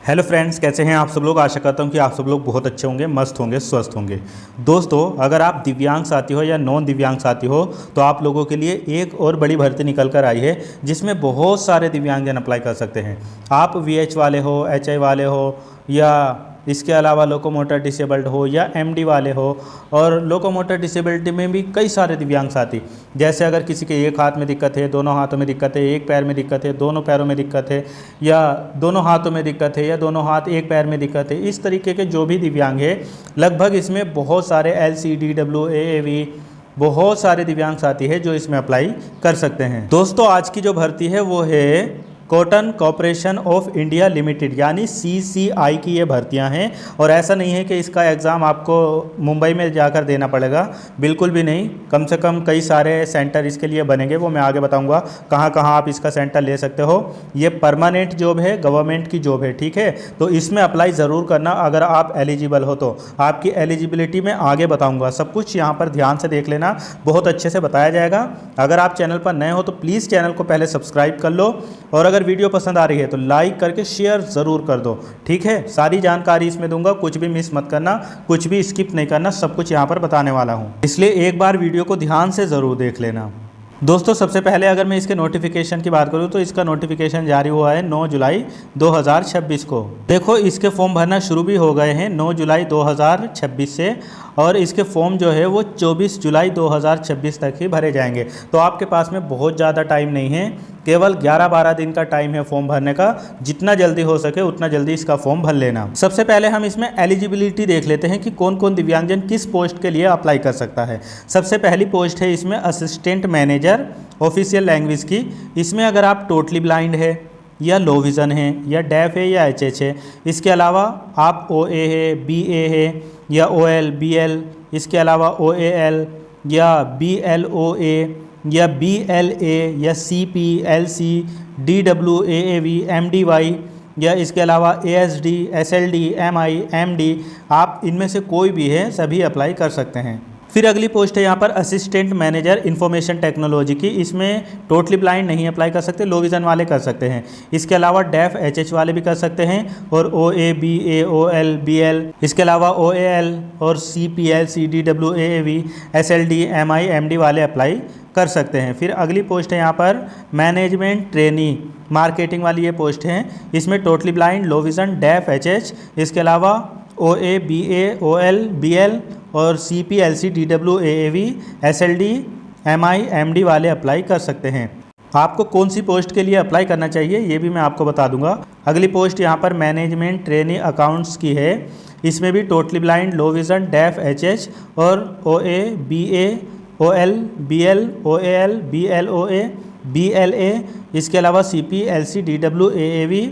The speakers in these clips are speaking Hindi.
हेलो फ्रेंड्स, कैसे हैं आप सब लोग। आशा करता हूं कि आप सब लोग बहुत अच्छे होंगे, मस्त होंगे, स्वस्थ होंगे। दोस्तों, अगर आप दिव्यांग साथी हो या नॉन दिव्यांग साथी हो तो आप लोगों के लिए एक और बड़ी भर्ती निकल कर आई है जिसमें बहुत सारे दिव्यांगजन अप्लाई कर सकते हैं। आप वीएच वाले हो, एचआई वाले हो या इसके अलावा लोकोमोटर डिसेबल्ड हो या एमडी वाले हो, और लोकोमोटर डिसेबिलिटी में भी कई सारे दिव्यांग साथी, जैसे अगर किसी के एक हाथ में दिक्कत है, दोनों हाथों में दिक्कत है, एक पैर में दिक्कत है, दोनों पैरों में दिक्कत है, या दोनों हाथों में दिक्कत है, या दोनों हाथ एक पैर में दिक्कत है, इस तरीके के जो भी दिव्यांग है, लगभग इसमें बहुत सारे LCDW AAV बहुत सारे दिव्यांग साथी है जो इसमें अप्लाई कर सकते हैं। दोस्तों, आज की जो भर्ती है वो है cotton corporation of India limited यानी CCI की ये भर्तियां हैं। और ऐसा नहीं है कि इसका एग्ज़ाम आपको मुंबई में जाकर देना पड़ेगा, बिल्कुल भी नहीं। कम से कम कई सारे सेंटर इसके लिए बनेंगे, वो मैं आगे बताऊंगा कहाँ कहाँ आप इसका सेंटर ले सकते हो। ये परमानेंट जॉब है, गवर्नमेंट की जॉब है, ठीक है। तो इसमें अप्लाई ज़रूर करना अगर आप एलिजिबल हो तो। आपकी एलिजिबिलिटी में आगे बताऊँगा, सब कुछ यहाँ पर ध्यान से देख लेना, बहुत अच्छे से बताया जाएगा। अगर आप चैनल पर नए हो तो प्लीज़ चैनल को पहले सब्सक्राइब कर लो, और अगर वीडियो पसंद आ रही है तो लाइक करके शेयर ज़रूर कर दो, ठीक है। सारी जानकारी इसमें दूंगा, कुछ भी मिस मत करना, कुछ भी स्किप नहीं करना, सब कुछ यहाँ पर बताने वाला हूँ, इसलिए एक बार वीडियो को ध्यान से ज़रूर देख लेना। दोस्तों, सबसे पहले अगर मैं इसके नोटिफिकेशन की बात करूँ तो इसका नोटिफिकेशन जारी हुआ है 9 जुलाई 2026 को। देखो, इसके फॉर्म भरना शुरू भी हो गए हैं 9 जुलाई 2026 से, और इसके फॉर्म जो है वो 24 जुलाई 2026 तक ही भरे जाएंगे। तो आपके पास में बहुत ज़्यादा टाइम नहीं है, केवल 11-12 दिन का टाइम है फॉर्म भरने का। जितना जल्दी हो सके उतना जल्दी इसका फॉर्म भर लेना। सबसे पहले हम इसमें एलिजिबिलिटी देख लेते हैं कि कौन कौन दिव्यांगजन किस पोस्ट के लिए अप्लाई कर सकता है। सबसे पहली पोस्ट है इसमें असिस्टेंट मैनेजर ऑफिशियल लैंग्वेज की। इसमें अगर आप टोटली ब्लाइंड है या लो विज़न है या डेफ है या HH है, इसके अलावा आप OA है, BA है या OL BL, इसके अलावा OAL या BLOA या BLA या CP LC DW AAV MDY या इसके अलावा ASD SLD MI MD, आप इनमें से कोई भी है, सभी अप्लाई कर सकते हैं। फिर अगली पोस्ट है यहाँ पर असिस्टेंट मैनेजर इंफॉर्मेशन टेक्नोलॉजी की। इसमें टोटली ब्लाइंड नहीं अप्लाई कर सकते, लो विज़न वाले कर सकते हैं। इसके अलावा डेफ HH वाले भी कर सकते हैं, और OA BA OL BL, इसके अलावा OAL और CP LC DW AAV SLD MI MD वाले अप्लाई कर सकते हैं। फिर अगली पोस्ट है यहाँ पर मैनेजमेंट ट्रेनी मार्केटिंग वाली ये पोस्ट है। इसमें totally blind, low vision, deaf HH, इसके अलावा OA BA OL BL और CP LC DW AAV SLD MI MD वाले अप्लाई कर सकते हैं। आपको कौन सी पोस्ट के लिए अप्लाई करना चाहिए ये भी मैं आपको बता दूंगा। अगली पोस्ट यहाँ पर मैनेजमेंट ट्रेनी अकाउंट्स की है। इसमें भी totally blind, low vision, deaf HH और OA BA OL BL OAL BLOA BLA, इसके अलावा CP LC DW AAV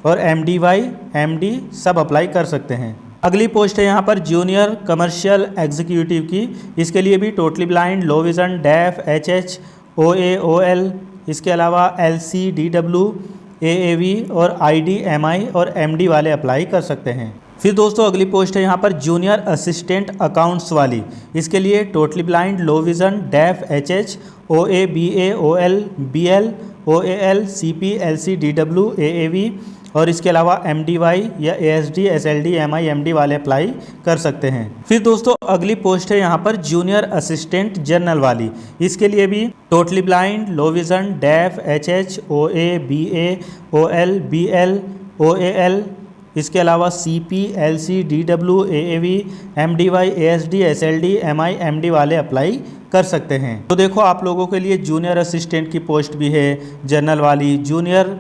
और MDY MD सब अप्लाई कर सकते हैं। अगली पोस्ट है यहाँ पर जूनियर कमर्शियल एग्जीक्यूटिव की। इसके लिए भी totally blind, low vision, deaf HH OA OL, इसके अलावा LC DW AAV और ID MI और MD वाले अप्लाई कर सकते हैं। फिर दोस्तों अगली पोस्ट है यहाँ पर जूनियर असिस्टेंट अकाउंट्स वाली। इसके लिए totally blind, low vision, deaf HH OA BA OL BL OAL CP LC DW AAV और इसके अलावा MDY या ASD SLD MI MD वाले अप्लाई कर सकते हैं। फिर दोस्तों अगली पोस्ट है यहाँ पर जूनियर असिस्टेंट जनरल वाली। इसके लिए भी totally blind, low vision, deaf HH OA BA OL BL OAL, इसके अलावा CP LC DW AAV MDY ASD SLD MI MD वाले अप्लाई कर सकते हैं। तो देखो, आप लोगों के लिए जूनियर असिस्टेंट की पोस्ट भी है जनरल वाली, जूनियर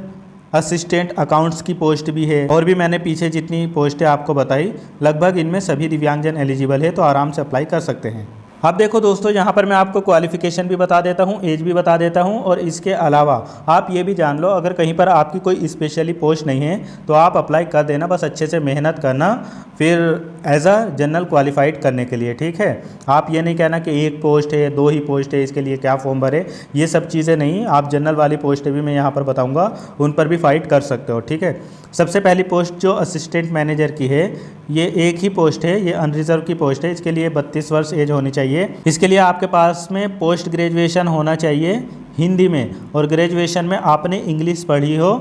असिस्टेंट अकाउंट्स की पोस्ट भी है, और भी मैंने पीछे जितनी पोस्टें आपको बताई लगभग इनमें सभी दिव्यांगजन एलिजिबल है, तो आराम से अप्लाई कर सकते हैं। अब देखो दोस्तों, यहाँ पर मैं आपको क्वालिफिकेशन भी बता देता हूँ, एज भी बता देता हूँ, और इसके अलावा आप ये भी जान लो अगर कहीं पर आपकी कोई स्पेशली पोस्ट नहीं है तो आप अप्लाई कर देना, बस अच्छे से मेहनत करना फिर एज अ जनरल क्वालिफाइड करने के लिए, ठीक है। आप ये नहीं कहना कि एक पोस्ट है, दो ही पोस्ट है, इसके लिए क्या फॉर्म भरे, ये सब चीज़ें नहीं। आप जनरल वाली पोस्टें भी मैं यहाँ पर बताऊँगा, उन पर भी फाइट कर सकते हो, ठीक है। सबसे पहली पोस्ट जो असिस्टेंट मैनेजर की है, ये एक ही पोस्ट है, ये अनरिजर्व की पोस्ट है। इसके लिए 32 वर्ष एज होनी चाहिए। इसके लिए आपके पास में पोस्ट ग्रेजुएशन होना चाहिए हिंदी में, और ग्रेजुएशन में आपने इंग्लिश पढ़ी हो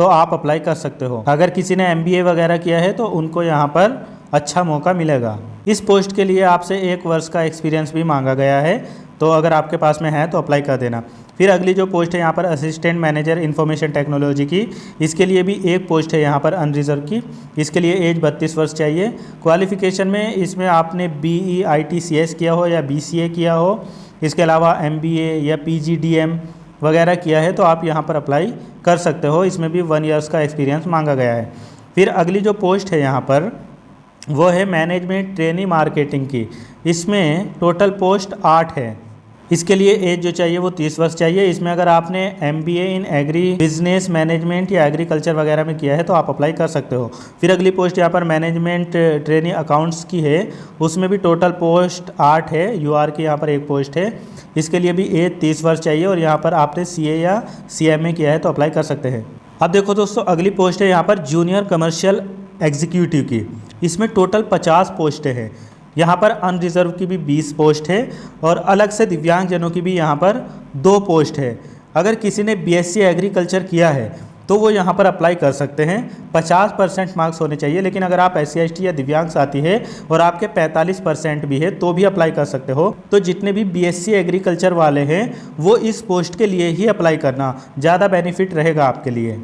तो आप अप्लाई कर सकते हो। अगर किसी ने MBA वगैरह किया है तो उनको यहाँ पर अच्छा मौका मिलेगा। इस पोस्ट के लिए आपसे 1 वर्ष का एक्सपीरियंस भी मांगा गया है, तो अगर आपके पास में है तो अप्लाई कर देना। फिर अगली जो पोस्ट है यहाँ पर असिस्टेंट मैनेजर इंफॉर्मेशन टेक्नोलॉजी की, इसके लिए भी एक पोस्ट है यहाँ पर अनरिजर्व की। इसके लिए एज 32 वर्ष चाहिए। क्वालिफिकेशन में इसमें आपने BE ITCS किया हो या BCA किया हो, इसके अलावा MBA या PGDM वगैरह किया है तो आप यहाँ पर अप्लाई कर सकते हो। इसमें भी 1 ईयर्स का एक्सपीरियंस मांगा गया है। फिर अगली जो पोस्ट है यहाँ पर वो है मैनेजमेंट ट्रेनी मार्केटिंग की। इसमें टोटल पोस्ट 8 है। इसके लिए एज जो चाहिए वो 30 वर्ष चाहिए। इसमें अगर आपने MBA इन एग्री बिजनेस मैनेजमेंट या एग्रीकल्चर वगैरह में किया है तो आप अप्लाई कर सकते हो। फिर अगली पोस्ट यहाँ पर मैनेजमेंट ट्रेनी अकाउंट्स की है, उसमें भी टोटल पोस्ट 8 है। UR की यहाँ पर एक पोस्ट है। इसके लिए भी एज 30 वर्ष चाहिए और यहाँ पर आपने CA या CMA किया है तो अप्लाई कर सकते हैं। अब देखो दोस्तों, अगली पोस्ट है यहाँ पर जूनियर कमर्शियल एग्जीक्यूटिव की। इसमें टोटल 50 पोस्टें हैं। यहाँ पर अनरिजर्व की भी 20 पोस्ट है और अलग से दिव्यांगजनों की भी यहाँ पर 2 पोस्ट है। अगर किसी ने BSc एग्रीकल्चर किया है तो वो यहाँ पर अप्लाई कर सकते हैं। 50% मार्क्स होने चाहिए, लेकिन अगर आप SC ST या दिव्यांग साथी है और आपके 45% भी है तो भी अप्लाई कर सकते हो। तो जितने भी BSc एग्रीकल्चर वाले हैं वो इस पोस्ट के लिए ही अप्लाई करना, ज़्यादा बेनिफिट रहेगा आपके लिए।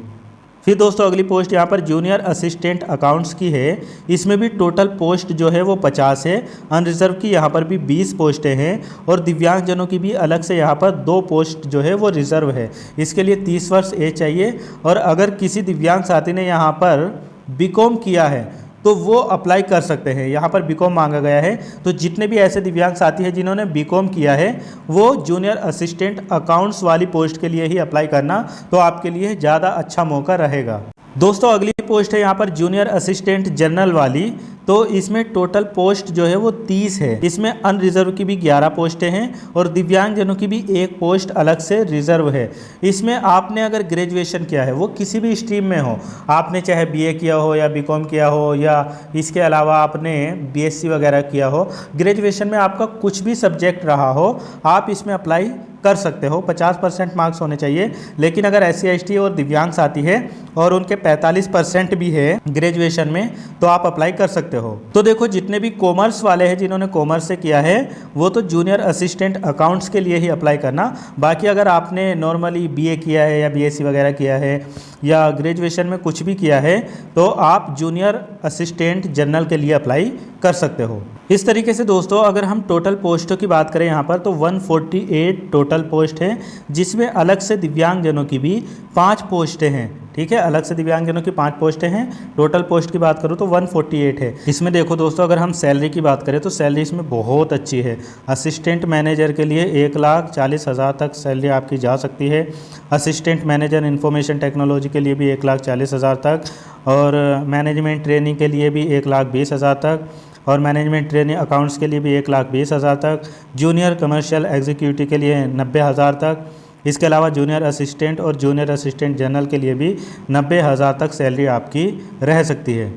फिर दोस्तों अगली पोस्ट यहाँ पर जूनियर असिस्टेंट अकाउंट्स की है। इसमें भी टोटल पोस्ट जो है वो 50 है। अनरिजर्व की यहाँ पर भी 20 पोस्टें हैं और दिव्यांगजनों की भी अलग से यहाँ पर 2 पोस्ट जो है वो रिजर्व है। इसके लिए 30 वर्ष एज चाहिए और अगर किसी दिव्यांग साथी ने यहाँ पर BCom किया है तो वो अप्लाई कर सकते हैं। यहाँ पर BCom मांगा गया है, तो जितने भी ऐसे दिव्यांग साथी हैं जिन्होंने BCom किया है वो जूनियर असिस्टेंट अकाउंट्स वाली पोस्ट के लिए ही अप्लाई करना, तो आपके लिए ज़्यादा अच्छा मौका रहेगा। दोस्तों अगली पोस्ट है यहाँ पर जूनियर असिस्टेंट जनरल वाली। तो इसमें टोटल पोस्ट जो है वो 30 है। इसमें अनरिजर्व की भी 11 पोस्टें हैं और दिव्यांगजनों की भी 1 पोस्ट अलग से रिजर्व है। इसमें आपने अगर ग्रेजुएशन किया है, वो किसी भी स्ट्रीम में हो, आपने चाहे BA किया हो या BCom किया हो या इसके अलावा आपने BSc वगैरह किया हो, ग्रेजुएशन में आपका कुछ भी सब्जेक्ट रहा हो, आप इसमें अप्लाई कर सकते हो। 50% मार्क्स होने चाहिए, लेकिन अगर SC ST और दिव्यांग साथी है और उनके 45% भी है ग्रेजुएशन में तो आप अप्लाई कर सकते हो। तो देखो, जितने भी कॉमर्स वाले हैं जिन्होंने कॉमर्स से किया है वो तो जूनियर असिस्टेंट अकाउंट्स के लिए ही अप्लाई करना। बाकी अगर आपने नॉर्मली BA किया है या BSc वगैरह किया है या ग्रेजुएशन में कुछ भी किया है तो आप जूनियर असिस्टेंट जनरल के लिए अप्लाई कर सकते हो। इस तरीके से दोस्तों अगर हम टोटल पोस्टों की बात करें यहाँ पर तो 148 टोटल पोस्ट है, जिसमें अलग से दिव्यांगजनों की भी 5 पोस्टें हैं। ठीक है, अलग से दिव्यांगजनों की 5 पोस्टें हैं। टोटल पोस्ट की बात करूँ तो 148 है। इसमें देखो दोस्तों, अगर हम सैलरी की बात करें तो सैलरी इसमें बहुत अच्छी है। असिस्टेंट मैनेजर के लिए 1,40,000 तक सैलरी आपकी जा सकती है। असिस्टेंट मैनेजर इंफॉर्मेशन टेक्नोलॉजी के लिए भी 1,40,000 तक और मैनेजमेंट ट्रेनिंग के लिए भी 1,20,000 तक और मैनेजमेंट ट्रेनिंग अकाउंट्स के लिए भी 1,20,000 तक। जूनियर कमर्शियल एग्जीक्यूटिव के लिए 90,000 तक। इसके अलावा जूनियर असिस्टेंट और जूनियर असिस्टेंट जनरल के लिए भी 90,000 तक सैलरी आपकी रह सकती है।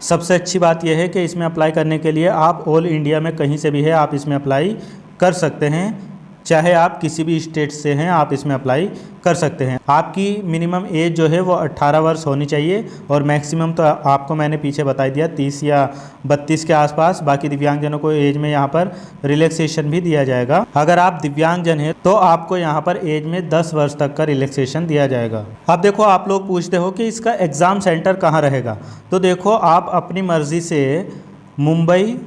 सबसे अच्छी बात यह है कि इसमें अप्लाई करने के लिए आप ऑल इंडिया में कहीं से भी है आप इसमें अप्लाई कर सकते हैं। चाहे आप किसी भी स्टेट से हैं आप इसमें अप्लाई कर सकते हैं। आपकी मिनिमम एज जो है वो 18 वर्ष होनी चाहिए और मैक्सिमम तो आपको मैंने पीछे बता दिया 30 या 32 के आसपास। बाकी दिव्यांगजनों को एज में यहाँ पर रिलैक्सेशन भी दिया जाएगा। अगर आप दिव्यांगजन हैं तो आपको यहाँ पर एज में 10 वर्ष तक का रिलैक्सेशन दिया जाएगा। अब देखो, आप लोग पूछते हो कि इसका एग्ज़ाम सेंटर कहाँ रहेगा, तो देखो आप अपनी मर्ज़ी से मुंबई,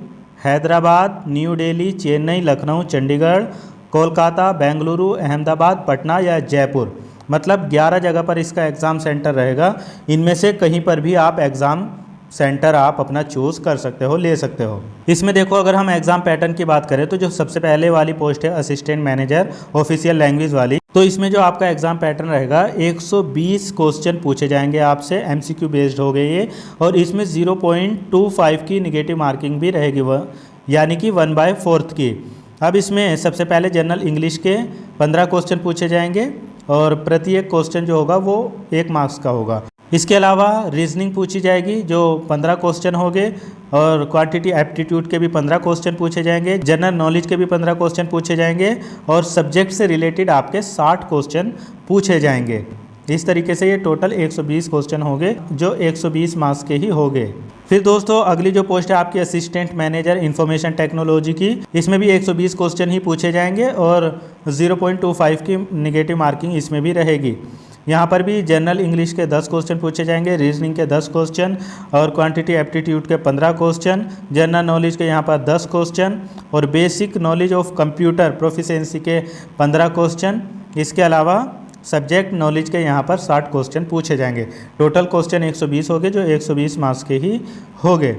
हैदराबाद, न्यू दिल्ली, चेन्नई, लखनऊ, चंडीगढ़, कोलकाता, बेंगलुरु, अहमदाबाद, पटना या जयपुर, मतलब 11 जगह पर इसका एग्ज़ाम सेंटर रहेगा। इनमें से कहीं पर भी आप एग्ज़ाम सेंटर आप अपना चूज़ कर सकते हो, ले सकते हो। इसमें देखो, अगर हम एग्ज़ाम पैटर्न की बात करें तो जो सबसे पहले वाली पोस्ट है असिस्टेंट मैनेजर ऑफिशियल लैंग्वेज वाली, तो इसमें जो आपका एग्ज़ाम पैटर्न रहेगा 120 क्वेश्चन पूछे जाएंगे आपसे, MCQ बेस्ड हो गए ये, और इसमें 0.25 की निगेटिव मार्किंग भी रहेगी, वह यानी कि 1/4 की। अब इसमें सबसे पहले जनरल इंग्लिश के 15 क्वेश्चन पूछे जाएंगे और प्रत्येक क्वेश्चन जो होगा वो 1 मार्क्स का होगा। इसके अलावा रीजनिंग पूछी जाएगी जो 15 क्वेश्चन होंगे और क्वांटिटी एप्टीट्यूड के भी 15 क्वेश्चन पूछे जाएंगे, जनरल नॉलेज के भी 15 क्वेश्चन पूछे जाएंगे और सब्जेक्ट से रिलेटेड आपके 60 क्वेश्चन पूछे जाएंगे। इस तरीके से ये टोटल 120 क्वेश्चन होंगे जो 120 मार्क्स के ही होंगे। फिर दोस्तों अगली जो पोस्ट है आपकी असिस्टेंट मैनेजर इंफॉर्मेशन टेक्नोलॉजी की, इसमें भी 120 क्वेश्चन ही पूछे जाएंगे और 0.25 की नेगेटिव मार्किंग इसमें भी रहेगी। यहाँ पर भी जनरल इंग्लिश के 10 क्वेश्चन पूछे जाएंगे, रीजनिंग के 10 क्वेश्चन और क्वांटिटी एप्टीट्यूड के 15 क्वेश्चन, जनरल नॉलेज के यहाँ पर 10 क्वेश्चन और basic knowledge of computer proficiency के 15 क्वेश्चन। इसके अलावा सब्जेक्ट नॉलेज के यहाँ पर 60 क्वेश्चन पूछे जाएंगे। टोटल क्वेश्चन 120 होंगे जो 120 मार्क्स के ही होंगे।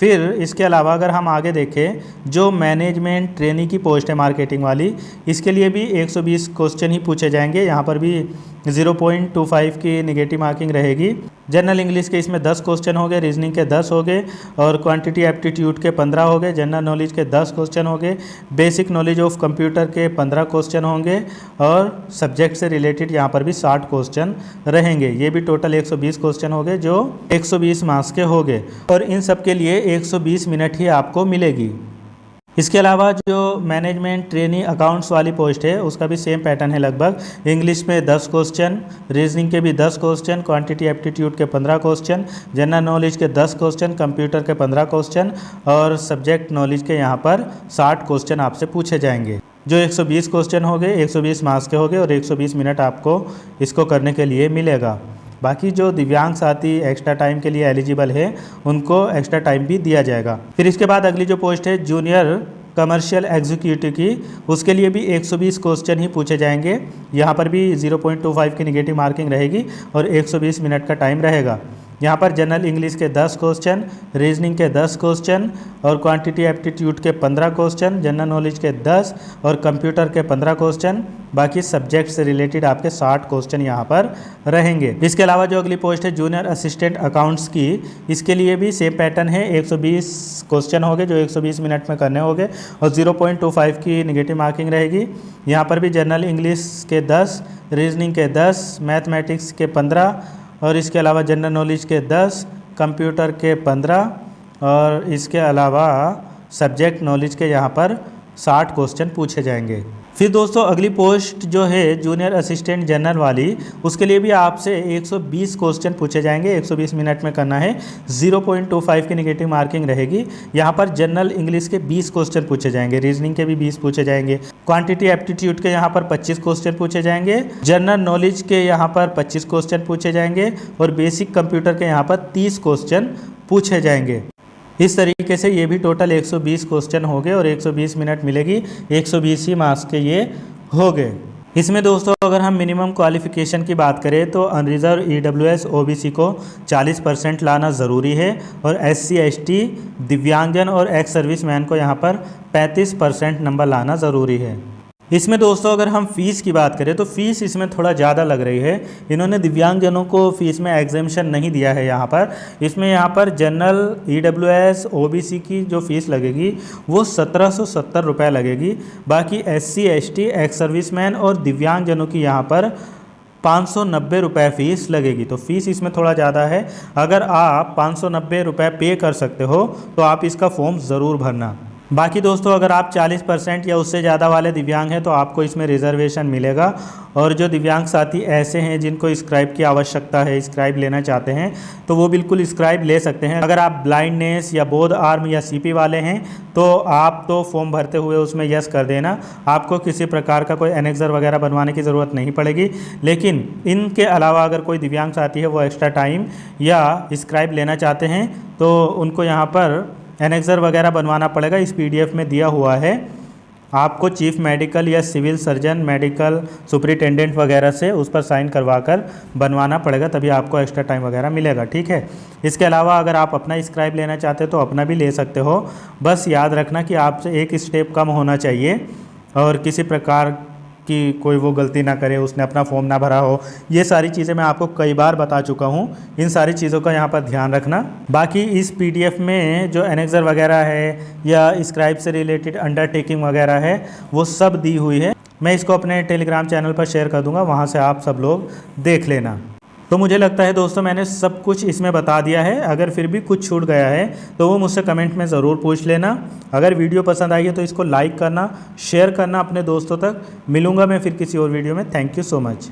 फिर इसके अलावा अगर हम आगे देखें, जो मैनेजमेंट ट्रेनी की पोस्ट है मार्केटिंग वाली, इसके लिए भी 120 क्वेश्चन ही पूछे जाएंगे। यहाँ पर भी 0.25 की नेगेटिव मार्किंग रहेगी। जनरल इंग्लिश के इसमें 10 क्वेश्चन हो गए, रीजनिंग के 10 हो गए और क्वांटिटी एप्टीट्यूड के 15 हो गए, जनरल नॉलेज के 10 क्वेश्चन हो गए, बेसिक नॉलेज ऑफ कंप्यूटर के 15 क्वेश्चन होंगे और सब्जेक्ट से रिलेटेड यहाँ पर भी 60 क्वेश्चन रहेंगे। ये भी टोटल 120 क्वेश्चन हो गए जो 120 मार्क्स के हो गए और इन सब के लिए 120 मिनट ही आपको मिलेगी। इसके अलावा जो मैनेजमेंट ट्रेनी अकाउंट्स वाली पोस्ट है उसका भी सेम पैटर्न है लगभग। इंग्लिश में 10 क्वेश्चन, रीजनिंग के भी 10 क्वेश्चन, क्वांटिटी एप्टीट्यूड के 15 क्वेश्चन, जनरल नॉलेज के 10 क्वेश्चन, कंप्यूटर के 15 क्वेश्चन और सब्जेक्ट नॉलेज के यहाँ पर 60 क्वेश्चन आपसे पूछे जाएंगे जो 120 क्वेश्चन हो गए, 120 मार्क्स के हो गए और 120 मिनट आपको इसको करने के लिए मिलेगा। बाकी जो दिव्यांग साथी एक्स्ट्रा टाइम के लिए एलिजिबल है उनको एक्स्ट्रा टाइम भी दिया जाएगा। फिर इसके बाद अगली जो पोस्ट है जूनियर कमर्शियल एग्जीक्यूटिव की, उसके लिए भी 120 क्वेश्चन ही पूछे जाएंगे। यहाँ पर भी 0.25 की नेगेटिव मार्किंग रहेगी और 120 मिनट का टाइम रहेगा। यहाँ पर जनरल इंग्लिश के 10 क्वेश्चन, रीजनिंग के 10 क्वेश्चन और क्वांटिटी एप्टीट्यूड के 15 क्वेश्चन, जनरल नॉलेज के 10 और कंप्यूटर के 15 क्वेश्चन, बाकी सब्जेक्ट से रिलेटेड आपके 60 क्वेश्चन यहाँ पर रहेंगे। इसके अलावा जो अगली पोस्ट है जूनियर असिस्टेंट अकाउंट्स की, इसके लिए भी सेम पैटर्न है। 120 क्वेश्चन होंगे जो 120 मिनट में करने होंगे और 0.25 की नेगेटिव मार्किंग रहेगी। यहाँ पर भी जनरल इंग्लिश के 10, रीजनिंग के 10, मैथमेटिक्स के 15 और इसके अलावा जनरल नॉलेज के 10, कंप्यूटर के 15 और इसके अलावा सब्जेक्ट नॉलेज के यहाँ पर 60 क्वेश्चन पूछे जाएंगे। फिर दोस्तों अगली पोस्ट जो है जूनियर असिस्टेंट जनरल वाली, उसके लिए भी आपसे 120 क्वेश्चन पूछे जाएंगे, 120 मिनट में करना है। 0.25 की नेगेटिव मार्किंग रहेगी। यहाँ पर जनरल इंग्लिश के 20 क्वेश्चन पूछे जाएंगे, रीजनिंग के भी 20 पूछे जाएंगे, क्वांटिटी एप्टीट्यूड के यहाँ पर 25 क्वेश्चन पूछे जाएंगे, जनरल नॉलेज के यहाँ पर 25 क्वेश्चन पूछे जाएंगे और बेसिक कंप्यूटर के यहाँ पर 30 क्वेश्चन पूछे जाएंगे। इस तरीके से ये भी टोटल 120 क्वेश्चन हो गए और 120 मिनट मिलेगी, 120 ही मार्क्स के ये हो गए। इसमें दोस्तों अगर हम मिनिमम क्वालिफिकेशन की बात करें तो अनरिजर्व EWS OBC को 40% लाना ज़रूरी है और SC ST दिव्यांगजन और एक्स सर्विसमैन को यहाँ पर 35% नंबर लाना ज़रूरी है। इसमें दोस्तों अगर हम फ़ीस की बात करें तो फ़ीस इसमें थोड़ा ज़्यादा लग रही है। इन्होंने दिव्यांगजनों को फ़ीस में एग्जेम्पशन नहीं दिया है यहाँ पर। इसमें यहाँ पर जनरल EWS OBC की जो फ़ीस लगेगी वो 1770 रुपये लगेगी। बाकी SC ST एक्स सर्विसमैन और दिव्यांगजनों की यहाँ पर 590 रुपये फ़ीस लगेगी। तो फ़ीस इसमें थोड़ा ज़्यादा है। अगर आप 590 रुपये पे कर सकते हो तो आप इसका फॉर्म ज़रूर भरना। बाकी दोस्तों अगर आप 40% या उससे ज़्यादा वाले दिव्यांग हैं तो आपको इसमें रिजर्वेशन मिलेगा। और जो दिव्यांग साथी ऐसे हैं जिनको स्क्राइब की आवश्यकता है, स्क्राइब लेना चाहते हैं, तो वो बिल्कुल स्क्राइब ले सकते हैं। अगर आप ब्लाइंडनेस या बोध आर्म या CP वाले हैं तो आप तो फॉर्म भरते हुए उसमें यस कर देना। आपको किसी प्रकार का कोई एनेक्सर वगैरह बनवाने की ज़रूरत नहीं पड़ेगी। लेकिन इनके अलावा अगर कोई दिव्यांग साथी है वो एक्स्ट्रा टाइम या स्क्राइब लेना चाहते हैं तो उनको यहाँ पर एनेक्सर वगैरह बनवाना पड़ेगा। इस PDF में दिया हुआ है। आपको चीफ मेडिकल या सिविल सर्जन, मेडिकल सुपरिटेंडेंट वगैरह से उस पर साइन करवा कर बनवाना पड़ेगा, तभी आपको एक्स्ट्रा टाइम वगैरह मिलेगा। ठीक है। इसके अलावा अगर आप अपना स्क्राइब लेना चाहते हो तो अपना भी ले सकते हो। बस याद रखना कि आपसे एक स्टेप कम होना चाहिए और किसी प्रकार कि कोई वो गलती ना करे, उसने अपना फॉर्म ना भरा हो। ये सारी चीज़ें मैं आपको कई बार बता चुका हूँ। इन सारी चीज़ों का यहाँ पर ध्यान रखना। बाकी इस PDF में जो एनेक्सर वगैरह है या स्क्राइब से रिलेटेड अंडरटेकिंग वगैरह है वो सब दी हुई है। मैं इसको अपने टेलीग्राम चैनल पर शेयर कर दूँगा, वहाँ से आप सब लोग देख लेना। तो मुझे लगता है दोस्तों मैंने सब कुछ इसमें बता दिया है। अगर फिर भी कुछ छूट गया है तो वो मुझसे कमेंट में ज़रूर पूछ लेना। अगर वीडियो पसंद आई है तो इसको लाइक करना, शेयर करना अपने दोस्तों तक। मिलूंगा मैं फिर किसी और वीडियो में। Thank you so much.